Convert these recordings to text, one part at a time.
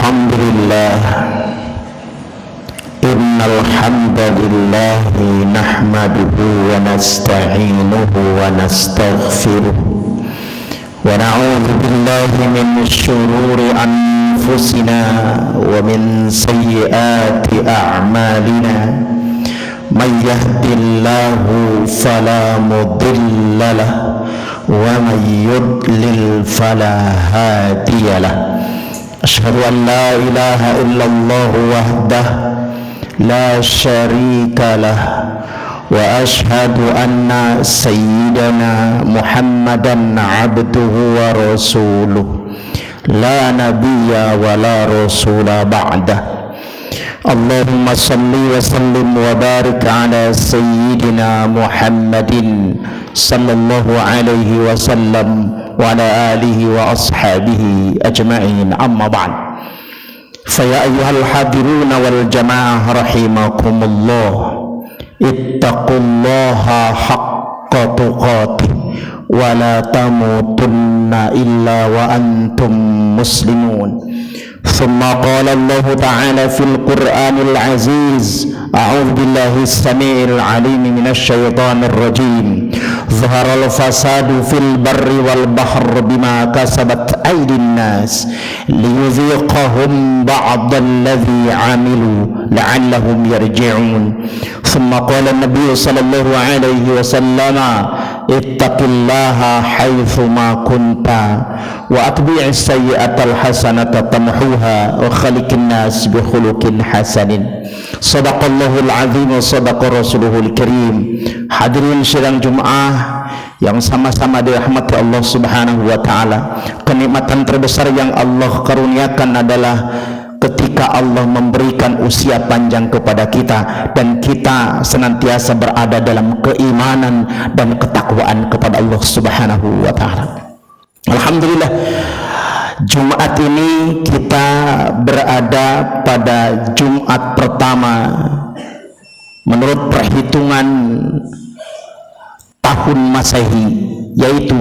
Alhamdulillah, innal hamdalillah nahmaduhu wa nasta'inuhu wa nastaghfiruh wa na'udzu billahi min syururi anfusina wa min sayyiati a'malina. Man yahdihillahu fala mudilla lahu wa man yudlil fala hadiyalah. Asyhadu an la ilaha illallah wahdah la syarika lah wa asyhadu anna sayyidana Muhammadan abduhu wa rasuluh la nabiyya wa la rasula ba'dah. Allahumma salli wa sallim wa barik ala sayyidina Muhammadin sallallahu alaihi wasallam wa ala alihi wa ashabihi ajma'in, amma ba'd. Faya ayyuhal hadirun wal jamaah rahimakumullah, ittaqullaha haqqa tuqatih wa la tamutunna illa wa antum muslimun. ثم قال الله تعالى في القرآن العزيز: أعوذ بالله السميع العليم من الشيطان الرجيم. ظهر الفساد في البر والبحر بما كسبت أيدي الناس ليذيقهم بعض الذي عملوا لعلهم يرجعون. ثم قال النبي صلى الله عليه وسلم: اتق الله حيثما كنت وأتبع السيئة الحسنة تمحوها وخلق الناس بخلق حسن. صدق الله العظيم وصدق رسوله الكريم. Hadirin sidang Jumat yang sama-sama dirahmati Allah Subhanahu wa taala, kenikmatan terbesar yang Allah karuniakan adalah ketika Allah memberikan usia panjang kepada kita dan kita senantiasa berada dalam keimanan dan ketakwaan kepada Allah Subhanahu wa taala. Alhamdulillah, Jumat ini kita berada pada Jumat pertama menurut perhitungan tahun Masehi, yaitu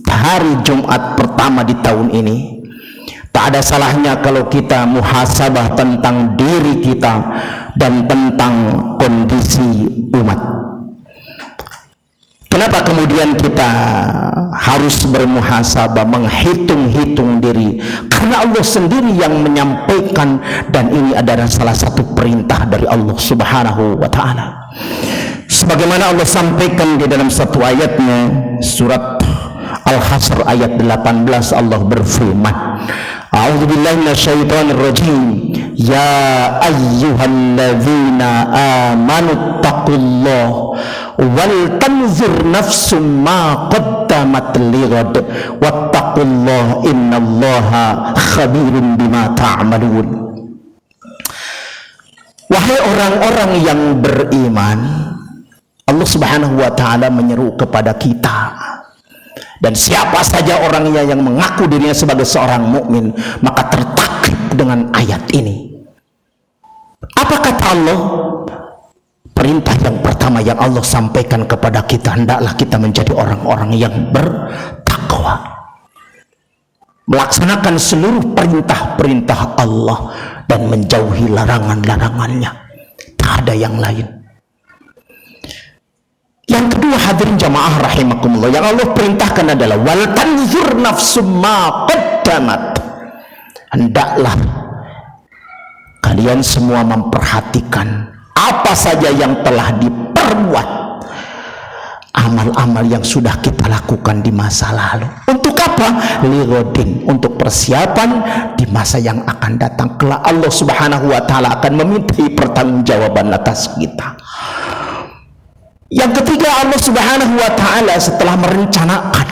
hari Jumat pertama di tahun ini. Tak ada salahnya kalau kita muhasabah tentang diri kita dan tentang kondisi umat. Kenapa kemudian kita harus bermuhasabah, menghitung-hitung diri? Karena Allah sendiri yang menyampaikan, dan ini adalah salah satu perintah dari Allah Subhanahu wa taala. Sebagaimana Allah sampaikan di dalam satu ayatnya, surat Al-Hasr ayat 18, Allah berfirman: A'udzu billahi minasyaitonir rajim. Ya ayyuhalladzina amanu taqullaha wal tanzur nafsum ma qaddamat lighad wattaqullaha innallaha khabirun bima ta'malun. Wahai orang-orang yang beriman, Allah Subhanahu wa taala menyeru kepada kita. Dan siapa saja orangnya yang mengaku dirinya sebagai seorang mukmin, maka tertakluk dengan ayat ini. Apa kata Allah? Perintah yang pertama yang Allah sampaikan kepada kita, hendaklah kita menjadi orang-orang yang bertakwa, melaksanakan seluruh perintah-perintah Allah dan menjauhi larangan-larangannya. Tak ada yang lain. Yang kedua, hadirin jamaah rahimakumullah, yang Allah perintahkan adalah wal tanzur nafsum ma qaddamat. Hendaklah kalian semua memperhatikan apa saja yang telah diperbuat, amal-amal yang sudah kita lakukan di masa lalu. Untuk apa? Ligodin, untuk persiapan di masa yang akan datang. Kelak Allah Subhanahu wa taala akan memintai pertanggungjawaban atas kita. Yang ketiga, Allah Subhanahu wa taala setelah merencanakan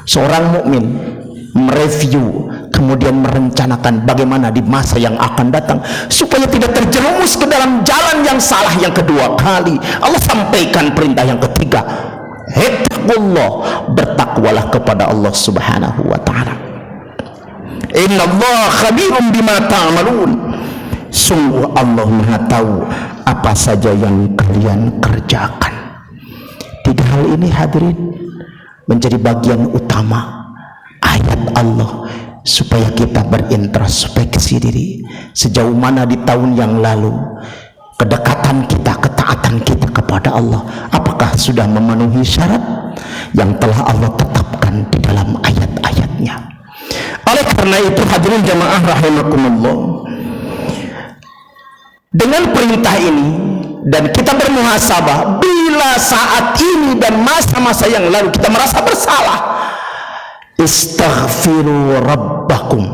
seorang mukmin mereview, kemudian merencanakan bagaimana di masa yang akan datang supaya tidak terjerumus ke dalam jalan yang salah. Yang kedua kali Allah sampaikan perintah yang ketiga, ittaqullah, bertakwalah kepada Allah Subhanahu wa taala. Innallaha khabirum bima ta'malun. Sungguh Allah Maha tahu apa saja yang kalian kerjakan. Tiga hal ini hadirin menjadi bagian utama ayat Allah supaya kita berintrospeksi diri. Sejauh mana di tahun yang lalu kedekatan kita, ketaatan kita kepada Allah, apakah sudah memenuhi syarat yang telah Allah tetapkan di dalam ayat-ayatnya. Oleh karena itu hadirin jamaah rahimakumullah, dengan perintah ini dan kita bermuhasabah, bila saat ini dan masa-masa yang lalu kita merasa bersalah, istaghfiru rabbakum,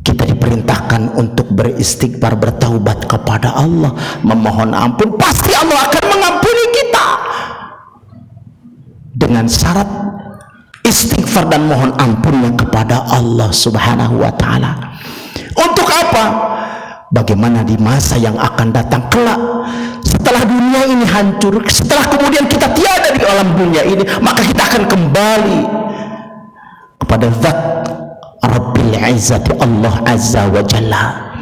kita diperintahkan untuk beristighfar, bertaubat kepada Allah, memohon ampun. Pasti Allah akan mengampuni kita dengan syarat istighfar dan mohon ampunnya kepada Allah Subhanahu wa ta'ala. Untuk apa? Bagaimana di masa yang akan datang kelak, setelah dunia ini hancur, setelah kemudian kita tiada di alam dunia ini, maka kita akan kembali kepada zat Rabbil Izzati, Allah Azza wa Jalla.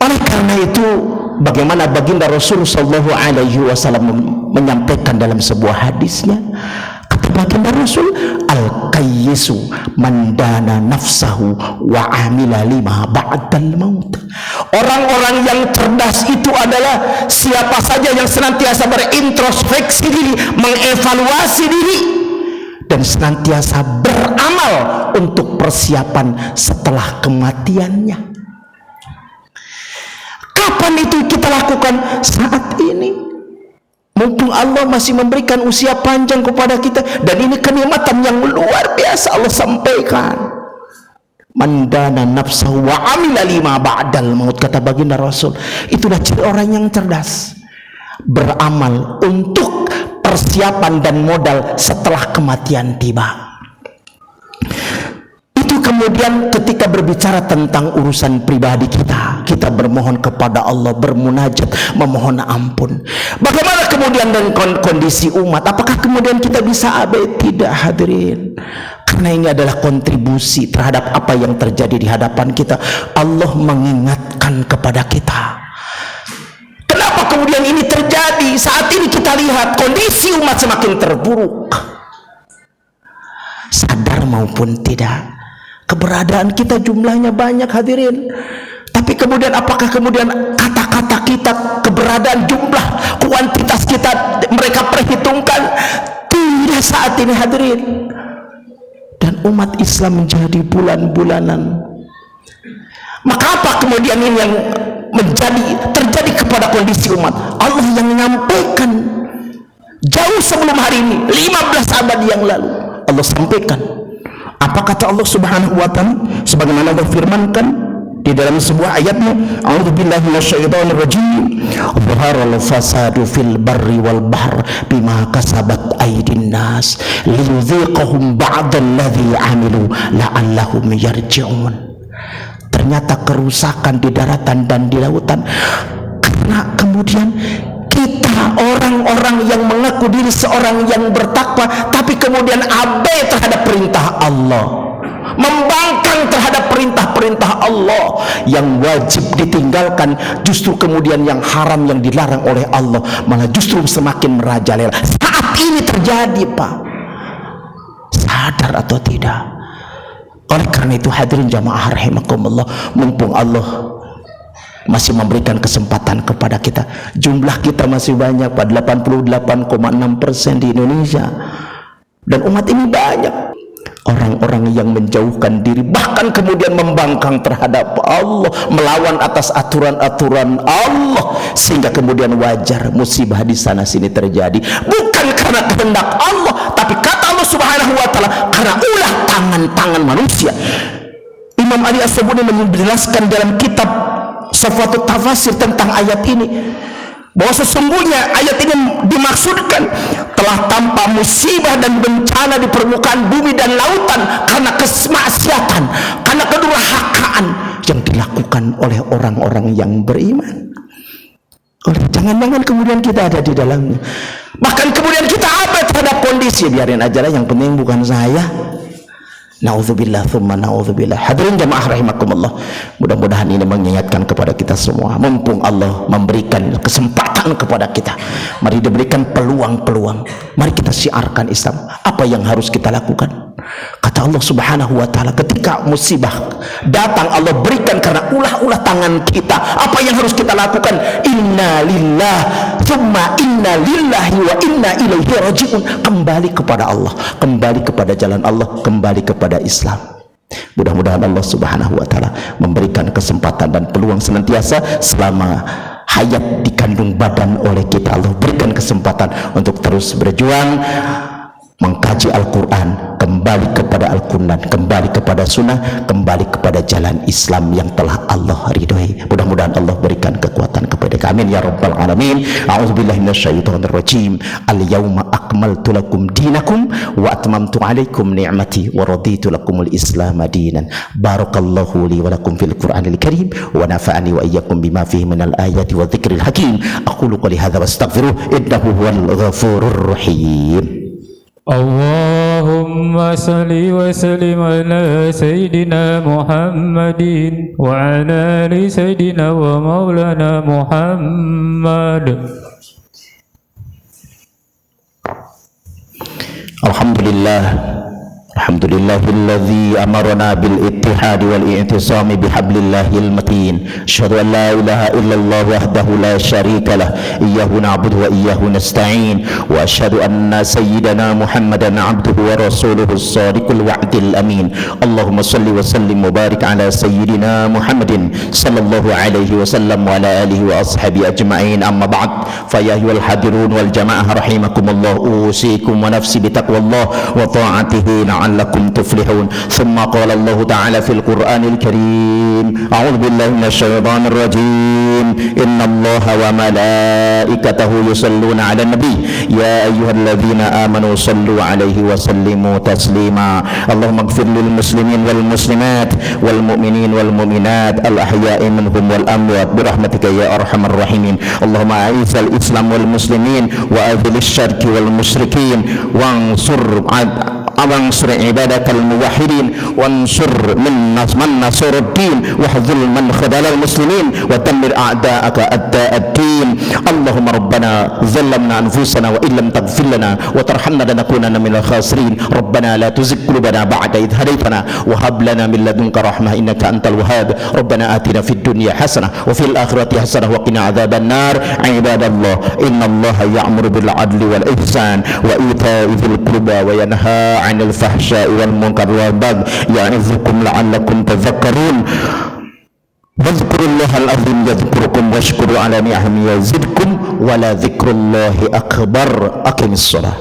Oleh karena itu, bagaimana baginda Rasul sallallahu alaihi wasallam menyampaikan dalam sebuah hadisnya, kata baginda Rasul, al-qayyisu man dana nafsahu wa amila lima ba'dal maut. Orang-orang yang cerdas itu adalah siapa saja yang senantiasa berintrospeksi diri, mengevaluasi diri, dan senantiasa beramal untuk persiapan setelah kematiannya. Kapan itu kita lakukan? Saat ini. Mumpung Allah masih memberikan usia panjang kepada kita, dan ini kenikmatan yang luar biasa Allah sampaikan. Mandana nafsahu wa amila lima ba'dal maut, kata baginda Rasul. Itulah ciri orang yang cerdas, beramal untuk persiapan dan modal setelah kematian tiba. Itu kemudian ketika berbicara tentang urusan pribadi kita, kita bermohon kepada Allah, bermunajat, memohon ampun. Bagaimana kemudian dengan kondisi umat? Apakah kemudian kita bisa abai? Tidak, hadirin. Karena ini adalah kontribusi terhadap apa yang terjadi di hadapan kita. Allah mengingatkan kepada kita. Kenapa kemudian ini terjadi? Saat ini kita lihat kondisi umat semakin terburuk. Sadar maupun tidak, keberadaan kita jumlahnya banyak, hadirin. Tapi kemudian apakah kemudian kata-kata kita, keberadaan jumlah, kuantitas kita mereka perhitungkan? Tidak saat ini, hadirin. Dan umat Islam menjadi bulan-bulanan. Maka apa kemudian ini yang terjadi kepada kondisi umat? Allah yang menyampaikan jauh sebelum hari ini, 15 abad yang lalu Allah sampaikan. Apa kata Allah Subhanahu wa ta'ala? Sebagaimana Allah firmankan di dalam sebuah ayatnya, a'udzubillahi minasyaitonir rajim, dhaharal fasadu fil barri wal bahr bima kasabat aydin nas liyudhiqahum ba'dalladzi 'amilu la'allahum yarji'un. Ternyata kerusakan di daratan dan di lautan karena kemudian kita, orang-orang yang mengaku diri seorang yang bertakwa, tapi kemudian abai terhadap perintah Allah, membangkang terhadap perintah-perintah Allah yang wajib ditinggalkan. Justru kemudian yang haram, yang dilarang oleh Allah, malah justru semakin merajalela. Saat ini terjadi, Pak. Sadar atau tidak? Oleh karena itu hadirin jamaah rahimakumullah, mumpung Allah masih memberikan kesempatan kepada kita, jumlah kita masih banyak, Pak, 88,6% di Indonesia, dan umat ini banyak orang-orang yang menjauhkan diri, bahkan kemudian membangkang terhadap Allah, melawan atas aturan-aturan Allah, sehingga kemudian wajar musibah di sana sini terjadi, bukan karena kehendak Allah, tapi kata Allah Subhanahu wa ta'ala, karena ulah tangan-tangan manusia. Imam Ali As-Sabuni menjelaskan dalam kitab Safatul Tafasir tentang ayat ini, bahwa sesungguhnya ayat ini dimaksudkan telah tampak musibah dan bencana di permukaan bumi dan lautan karena kemaksiatan, karena kedurhakaan yang dilakukan oleh orang-orang yang beriman. Jangan-jangan kemudian kita ada di dalamnya, bahkan kemudian kita apa terhadap kondisi, biarin aja lah, yang penting bukan saya. Naudzubillah thumma naudzubillah. Hadirin jamaah rahimakumullah, mudah-mudahan ini mengingatkan kepada kita semua, mumpung Allah memberikan kesempatan kepada kita, mari diberikan peluang-peluang, mari kita syiarkan Islam. Apa yang harus kita lakukan? Kata Allah Subhanahu wa taala, ketika musibah datang Allah berikan karena ulah-ulah tangan kita. Apa yang harus kita lakukan? Inna lillah thumma inna lillahi wa inna ilaihi rajiun. Kembali kepada Allah, kembali kepada jalan Allah, kembali kepada Islam. Mudah-mudahan Allah Subhanahu wa taala memberikan kesempatan dan peluang senantiasa selama hayat dikandung badan oleh kita. Allah berikan kesempatan untuk terus berjuang mengkaji Al-Quran, kembali kepada Al-Quran, kembali kepada sunnah, kembali kepada jalan Islam yang telah Allah ridhoi. Mudah-mudahan Allah berikan kekuatan kepada kami, amin ya rabbal alamin. A'udzubillahi minasyaitonir rajim. Al-yauma akmaltu lakum dinakum wa atmamtu alaikum ni'mati wa raditu lakumul islam dinan. Barakallahu li wa lakum fil Qur'anil karim wa nafa'ani wa iyyakum bima fihi minal ayati wa dzikril hakim. Aqulu qouli hadza wastaghfiruh innahu huwal ghafurur rahim. Allahumma salli wa sallim ala Sayyidina Muhammadin wa ala ali Sayyidina wa maulana Muhammad. Alhamdulillah, alhamdulillahilladzi amarna bil ittihad wal i'tisam bihablillahil matin. Asyhadu an la ilaha illallah wahdahu la syarika lah, iyyahu na'budu wa iyyahu nasta'in, wa asyhadu anna sayyidana Muhammadan 'abduhu wa rasuluhu as-sadiqul wa'dil amin. Allahumma shalli wa sallim wa barik ala sayyidina Muhammadin sallallahu alaihi wasallam wa ala alihi wa ashabi ajma'in. Amma ba'd, fa ya ayyuhal hadirun wal jamaah rahimakumullah, usikum wa nafsi bi taqwallah wa ta'atihi لعلكم تفلحون. ثم قال الله تعالى في القرآن الكريم أعوذ بالله من الشيطان الرجيم إن الله وملائكته يصلون على النبي يا أيها الذين آمنوا صلوا عليه وسلموا تسليما. اللهم اغفر للمسلمين والمسلمات والمؤمنين والمؤمنات الأحياء منهم والأموات برحمتك يا أرحم الراحمين. اللهم أعز الإسلام والمسلمين وأذل الشرك والمشركين وانصر عبادك الموحدين وانصر من نصر الدين واحذل من خذل المسلمين ودمر أعداءك أعداء الدين. اللهم ربنا ظلمنا أنفسنا وإن لم تغفر لنا وترحمنا لنكونن من الخاسرين. ربنا لا تزغ قلوبنا بعد إذ هديتنا وهب لنا من لدنك رحمة إنك أنت الوهاب. ربنا آتنا في الدنيا حسنة وفي الآخرة حسنة وقنا عذاب النار. عباد الله إن الله يأمر بالعدل والإحسان وإيتاء ذي القربى وينهى عن الفحشاء والمنكر والبغي يعظكم لعلكم تذكرون. واذكروا الله العظيم يذكركم واشكروا على نعمه يزدكم ولذكر الله أكبر. أقم الصلاة.